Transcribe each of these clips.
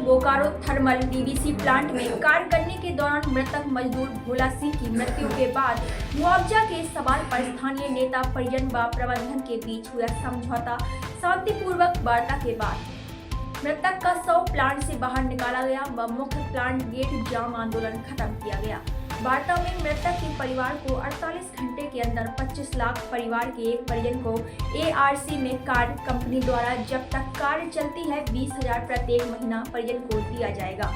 Bokaro thermal DVC plant में कार्य करने के दौरान मृतक मजदूर भोला सिंह की मृत्यु के बाद मुआवजा के सवाल पर स्थानीय नेता परिजन व प्रबंधन के बीच हुआ समझौता शांतिपूर्वक वार्ता के बाद मृतक का शव प्लांट से बाहर निकाला गया व मुख्य प्लांट गेट जाम आंदोलन खत्म किया गया। वार्ता में मृतक के परिवार को 48 घंटे के अंदर 25 लाख, परिवार के एक परिजन को ARC में कार्ड कंपनी द्वारा जब तक कार्य चलती है 20,000 प्रत्येक महीना परिजन को दिया जाएगा।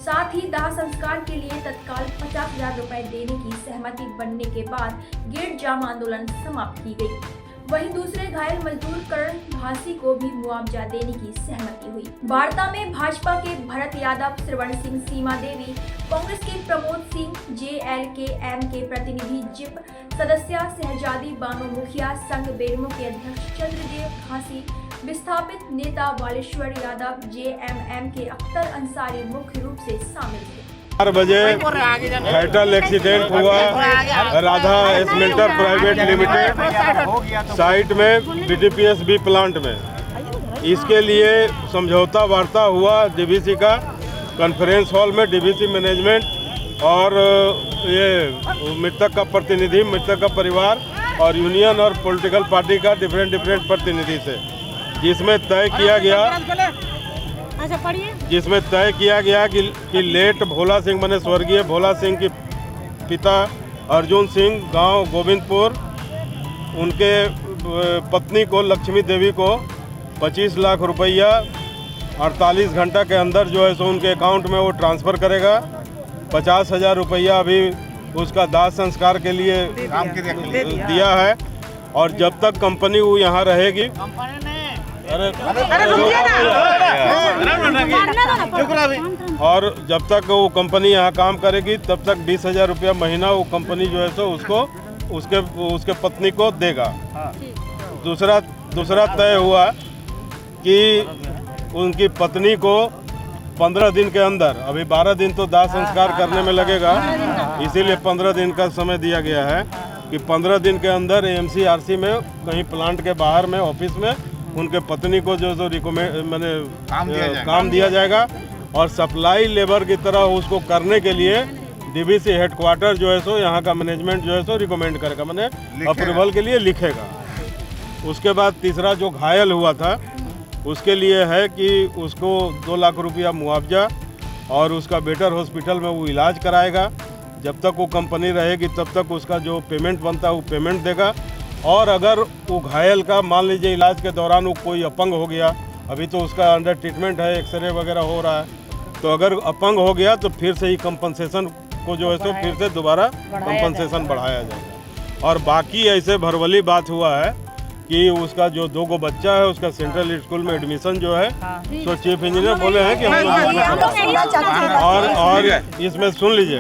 साथ ही दाह संस्कार के लिए तत्काल 50,000 रुपए देने की सहमति बनने के बाद गेट जाम आंदोलन समाप्त की गई। वहीं दूसरे घायल मजदूर करण भासी को भी मुआवजा देने की सहमति हुई। वार्ता में भाजपा के भरत यादव, श्रवण सिंह, सीमा देवी, कांग्रेस के प्रमोद सिंह, JLKM के प्रतिनिधि जिप सदस्य शहजादी बानो मुखिया, संघ बेरमो के अध्यक्ष चंद्रदेव खासी, विस्थापित नेता वालेश्वर यादव, JMM के अख्तर अंसारी मुख्य रूप से शामिल थे। 4 बजे फैटल एक्सीडेंट हुआ राधा एस्मेंटर प्राइवेट लिमिटेड साइट में BDPSB प्लांट में। इसके लिए समझौता वार्ता हुआ DVC का कॉन्फ्रेंस हॉल में। DVC मैनेजमेंट और ये मृतक का प्रतिनिधि, मृतक का परिवार और यूनियन और पॉलिटिकल पार्टी का डिफरेंट प्रतिनिधि से, जिसमें तय किया गया कि लेट भोला सिंह बने स्वर्गीय भोला सिंह के पिता अर्जुन सिंह, गांव गोविंदपुर, उनके पत्नी को लक्ष्मी देवी को 25 लाख रुपया 48 घंटा के अंदर जो है सो उनके अकाउंट में वो ट्रांसफ़र करेगा। 50,000 रुपया अभी उसका दाह संस्कार के लिए दिया है। और जब तक कंपनी वो यहाँ रहेगी, और जब तक वो कंपनी यहाँ काम करेगी तब तक 20,000 रुपया महीना वो कंपनी जो है सो उसको उसके पत्नी को देगा। दूसरा तय हुआ कि उनकी पत्नी को 15 दिन के अंदर, अभी 12 दिन तो दाह संस्कार करने में लगेगा, इसीलिए 15 दिन का समय दिया गया है कि 15 दिन के अंदर AMC-RC में कहीं प्लांट के बाहर में ऑफिस में उनके पत्नी को जो काम दिया जाएगा। और सप्लाई लेबर की तरह उसको करने के लिए DVC हेडक्वार्टर जो है सो यहाँ का मैनेजमेंट जो है सो रिकमेंड करेगा, मैंने अप्रूवल के लिए लिखेगा। उसके बाद तीसरा जो घायल हुआ था उसके लिए है कि उसको 2 लाख रुपया मुआवजा और उसका बेटर हॉस्पिटल में वो इलाज कराएगा। जब तक वो कंपनी रहेगी तब तक उसका जो पेमेंट बनता है वो पेमेंट देगा। और अगर वो घायल का मान लीजिए इलाज के दौरान वो कोई अपंग हो गया, अभी तो उसका अंडर ट्रीटमेंट है, एक्सरे वगैरह हो रहा है, तो अगर अपंग हो गया तो फिर से ही कंपनसेशन को जो है सो फिर से दोबारा कंपनसेशन बढ़ाया जाएगा। और बाकी ऐसे भरवली बात हुआ है कि उसका जो 2 बच्चा है उसका सेंट्रल स्कूल में एडमिशन जो है तो चीफ इंजीनियर बोले हैं कि हम और इसमें सुन लीजिए,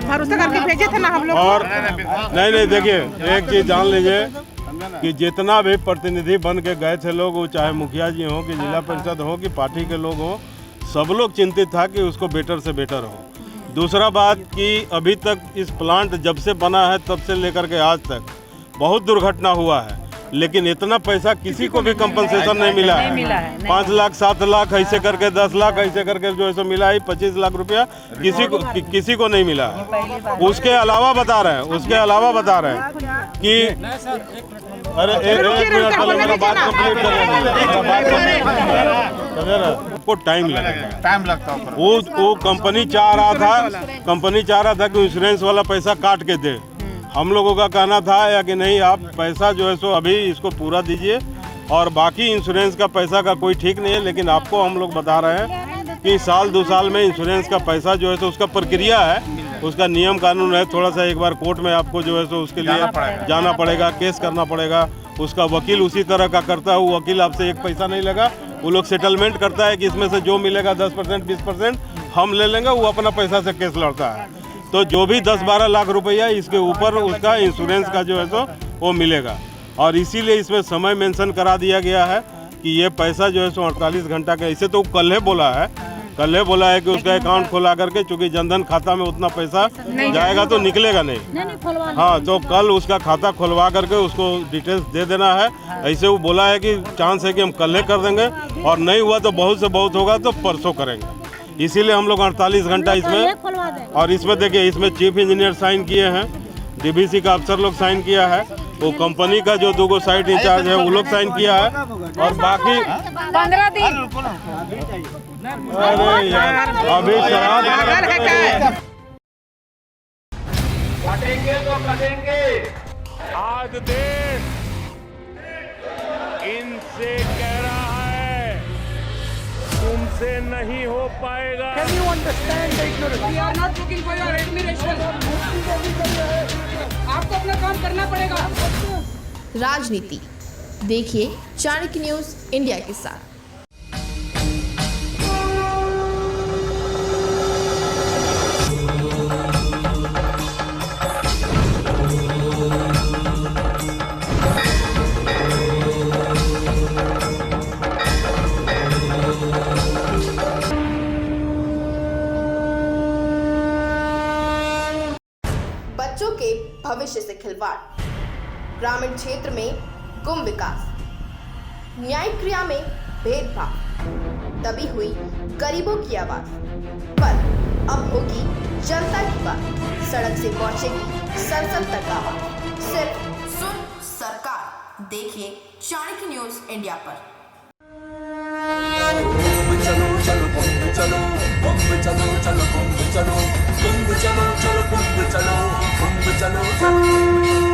भरोसा करके भेजे थे ना हम लोग। और नहीं देखिए, एक चीज जान लीजिए कि जितना भी प्रतिनिधि बन के गए थे लोग, वो चाहे मुखिया जी हो कि जिला परिषद हो कि पार्टी के लोग हो, सब लोग चिंतित था कि उसको बेटर से बेटर हो। दूसरा बात कि अभी तक इस प्लांट जब से बना है तब से लेकर के आज तक बहुत दुर्घटना हुआ है, लेकिन इतना पैसा किसी को भी कंपनसेशन नहीं मिला है। 5 लाख 7 लाख ऐसे करके 10 लाख ऐसे करके जो है मिला है, 25 लाख रुपया किसी को नहीं मिला है। उसके अलावा बता रहे हैं कि अरे एक मिनट पहले मेरा बात कंप्लीट को टाइम लगता है। वो कंपनी चाह रहा था कि इंश्योरेंस वाला पैसा काट के दे। हम लोगों का कहना था या कि नहीं, आप पैसा जो है सो अभी इसको पूरा दीजिए और बाकी इंश्योरेंस का पैसा का कोई ठीक नहीं है। लेकिन आपको हम लोग बता रहे हैं कि साल 2 साल में इंश्योरेंस का पैसा जो है सो उसका प्रक्रिया है, उसका नियम कानून है। थोड़ा सा एक बार कोर्ट में आपको जो है सो उसके लिए जाना पड़ेगा, केस करना पड़ेगा। उसका वकील उसी तरह का करता है, वो वकील आपसे एक पैसा नहीं लगा, वो लोग सेटलमेंट करता है कि इसमें से जो मिलेगा 10% 20% हम ले लेंगे, वो अपना पैसा से केस लड़ता है। तो जो भी 10-12 लाख रुपया इसके ऊपर उसका इंश्योरेंस का जो है सो वो मिलेगा। और इसीलिए इसमें समय मेंशन करा दिया गया है कि ये पैसा जो है सो 48 घंटा का, इसे तो कल है बोला है कल ये बोला है कि उसका अकाउंट खुला करके, चूंकि जनधन खाता में उतना पैसा जाएगा तो निकलेगा नहीं। हाँ, तो कल उसका खाता खुलवा करके उसको डिटेल्स दे देना है। ऐसे वो बोला है कि चांस है कि हम कल ही कर देंगे, और नहीं हुआ तो बहुत से बहुत होगा तो परसों करेंगे। इसीलिए हम लोग 48 घंटा इसमें, और इसमें देखिए, इसमें चीफ इंजीनियर साइन किए हैं, डीबीसी का अफसर लोग साइन किया है, वो कंपनी का जो 2 साइट इंचार्ज है वो लोग साइन किया है, और बाकी 15 दिन अरे यार अभी शराब है क्या? कटेंगे तो कटेंगे। आज देश इनसे कह रहा है तुमसे नहीं हो पाएगा। Can you understand the ignorance? We are not looking for your admiration. आपको अपना काम करना पड़ेगा। राजनीति देखिए चाणक्य न्यूज इंडिया के साथ। बच्चों के भविष्य से खिलवाड़, ग्रामीण क्षेत्र में गुम विकास, न्यायिक क्रिया में भेदभाव, दबी हुई गरीबों की आवाज, पर अब होगी जनता की बात, सड़क से पहुंचेगी संसद तक आवाज। सिर्फ सुन सरकार, देखिए चाणक्य न्यूज इंडिया पर। चलो चलो कुंभ चलो, कुंभ चलो चलो कुंभ चलो, कुंभ चलो चलो कुंभ चलो, कुंभ चलो चलो।